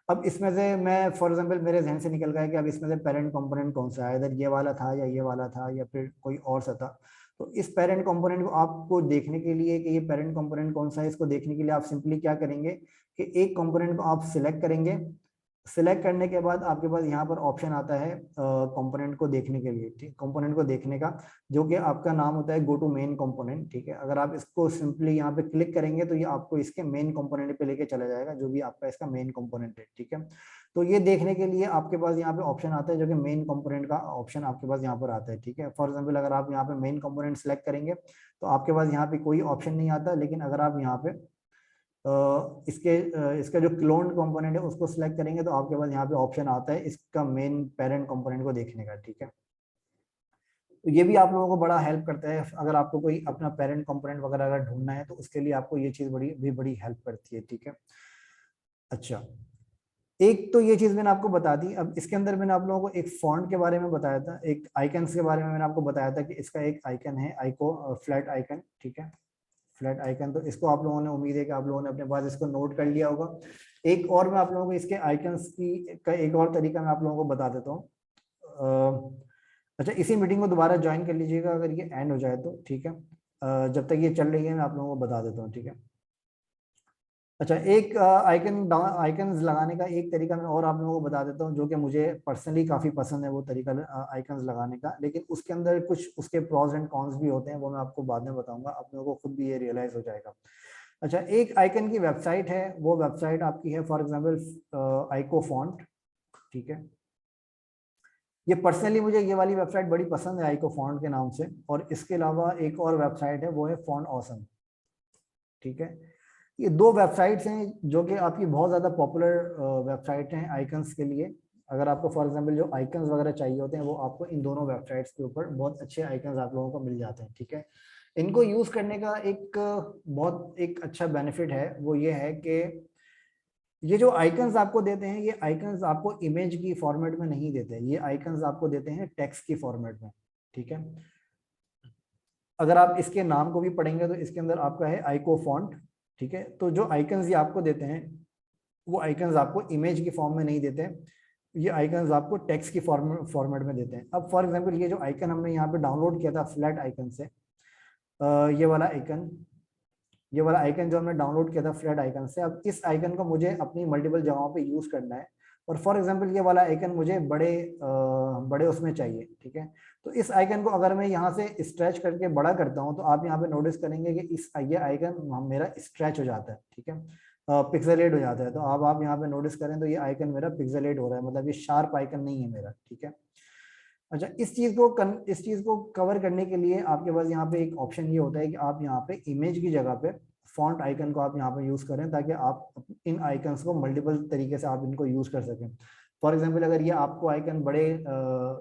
अब इसमें से मैं फॉर एग्जांपल मेरे जहन से निकल गया कि अब इसमें से पेरेंट कंपोनेंट कौन सा है, इधर ये वाला था या ये वाला था या फिर कोई और सा था। तो इस पेरेंट कंपोनेंट को आपको देखने के लिए कि ये पेरेंट कंपोनेंट कौन सा है, इसको देखने के लिए आप सिंपली क्या करेंगे कि एक कंपोनेंट को आप सिलेक्ट करेंगे। सिलेक्ट करने के बाद आपके पास यहाँ पर ऑप्शन आता है कंपोनेंट को देखने के लिए। ठीक, कंपोनेंट को देखने का, जो कि आपका नाम होता है गो टू मेन कंपोनेंट। ठीक है, अगर आप इसको सिंपली यहाँ पे क्लिक करेंगे तो ये आपको इसके मेन कंपोनेंट पे लेके चला जाएगा, जो भी आपका इसका मेन कंपोनेंट है। ठीक है, तो ये देखने के लिए आपके पास यहाँ पे ऑप्शन आता है, जो कि मेन कंपोनेंट का ऑप्शन आपके पास यहाँ पर आता है। ठीक है, फॉर एग्जाम्पल अगर आप यहाँ पे मेन कंपोनेंट सेलेक्ट करेंगे तो आपके पास यहाँ पे कोई ऑप्शन नहीं आता, लेकिन अगर आप यहाँ पे इसका जो क्लोन कंपोनेंट है उसको सिलेक्ट करेंगे तो आपके पास यहाँ पे ऑप्शन आता है इसका मेन पेरेंट कंपोनेंट को देखने का। ठीक है, तो ये भी आप लोगों को बड़ा हेल्प करता है, अगर आपको कोई अपना पेरेंट कंपोनेंट वगैरह अगर ढूंढना है तो उसके लिए आपको ये चीज बड़ी हेल्प करती है। ठीक है, अच्छा एक तो ये चीज मैंने आपको बता दी। अब इसके अंदर मैंने आप लोगों को एक फॉन्ट के बारे में बताया था, एक आइकन्स के बारे में मैंने आपको बताया था कि इसका एक आइकन है आइको फ्लैट आइकन। ठीक है, फ्लैट आइकन, तो इसको आप लोगों ने, उम्मीद है कि आप लोगों ने अपने पास इसको नोट कर लिया होगा। एक और मैं आप लोगों को इसके आइकन्स की का एक और तरीका मैं आप लोगों को बता देता हूँ। अच्छा इसी मीटिंग को दोबारा ज्वाइन कर लीजिएगा अगर ये एंड हो जाए तो। ठीक है, जब तक ये चल रही है मैं आप लोगों को बता देता हूँ। ठीक है, अच्छा एक आइकन्स लगाने का एक तरीका मैं और आप लोगों को बता देता हूँ, जो कि मुझे पर्सनली काफी पसंद है वो तरीका आइकन्स लगाने का, लेकिन उसके अंदर कुछ उसके प्रोज एंड कॉन्स भी होते हैं, वो मैं आपको बाद में बताऊंगा, आप लोगों को खुद भी ये रियलाइज हो जाएगा। अच्छा एक आइकन की वेबसाइट है, वो वेबसाइट आपकी है फॉर एग्जांपल आइको फॉन्ट। ठीक है, ये पर्सनली मुझे ये वाली वेबसाइट बड़ी पसंद है आइको फॉन्ट के नाम से, और इसके अलावा एक और वेबसाइट है वो है फॉन्ट ऑसम। ठीक है, ये दो वेबसाइट्स हैं जो कि आपकी बहुत ज़्यादा पॉपुलर वेबसाइट हैं आइकन्स के लिए। अगर आपको फॉर एग्जांपल जो आइकन्स वगैरह चाहिए होते हैं वो आपको इन दोनों वेबसाइट्स के ऊपर बहुत अच्छे आइकन्स आप लोगों को मिल जाते हैं। ठीक है, इनको यूज़ करने का एक बहुत एक अच्छा बेनिफिट है, वो ये है कि ये जो आइकन्स आपको देते हैं ये आइकन्स आपको इमेज की फॉर्मेट में नहीं देते, ये आइकन्स आपको देते हैं टेक्स्ट की फॉर्मेट में। ठीक है, अगर आप इसके नाम को भी पढ़ेंगे तो इसके अंदर आपका है आइको फॉन्ट, ठीक है। तो जो आइकन्स ये आपको देते हैं वो आइकन्स आपको इमेज की फॉर्म में नहीं देते हैं, ये आइकन्स आपको टेक्स्ट की फॉर्मेट में देते हैं। अब फॉर एग्जांपल ये जो आइकन हमने यहाँ पे डाउनलोड किया था फ्लैट आइकन से, ये वाला आइकन जो हमने डाउनलोड किया था फ्लैट आइकन से, अब इस आइकन को मुझे अपनी मल्टीपल जगहों पे यूज करना है। और फॉर एग्जांपल ये वाला आइकन मुझे बड़े उसमें चाहिए, ठीक है। तो इस आइकन को अगर मैं यहाँ से स्ट्रेच करके बड़ा करता हूँ तो आप यहाँ पे नोटिस करेंगे कि ये आइकन मेरा स्ट्रेच हो जाता है, ठीक है, पिक्सेलेट हो जाता है। तो अब आप यहाँ पे नोटिस करें तो ये आइकन मेरा पिक्सेलेट हो रहा है, मतलब ये शार्प आइकन नहीं है मेरा, ठीक है। अच्छा, इस चीज को कवर करने के लिए आपके पास यहाँ पे एक ऑप्शन ये होता है कि आप यहाँ पे इमेज की जगह पे फॉन्ट आइकन को आप यहाँ पे यूज करें, ताकि आप इन आइकन्स को मल्टीपल तरीके से आप इनको यूज कर सकें। फॉर एग्जांपल अगर ये आपको आइकन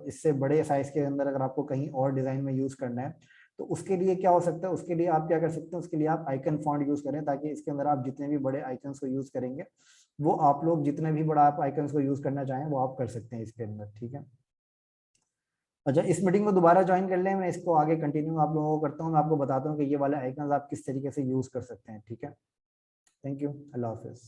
इससे बड़े साइज के अंदर अगर आपको कहीं और डिजाइन में यूज करना है तो उसके लिए क्या हो सकता है, उसके लिए आप क्या कर सकते हैं, उसके लिए आप आइकन फॉन्ट यूज करें, ताकि इसके अंदर आप जितने भी बड़े आइकन्स को यूज करेंगे वो आप लोग जितने भी बड़ा आप आइकन्स को यूज करना चाहें वो आप कर सकते हैं इसके अंदर, ठीक है। अच्छा, इस मीटिंग को दोबारा ज्वाइन कर लें, मैं इसको आगे कंटिन्यू आप लोगों को करता हूँ, मैं आपको बताता हूँ कि ये वाले आइकन्स आप किस तरीके से यूज कर सकते हैं, ठीक है। Thank you, Allah Hafiz.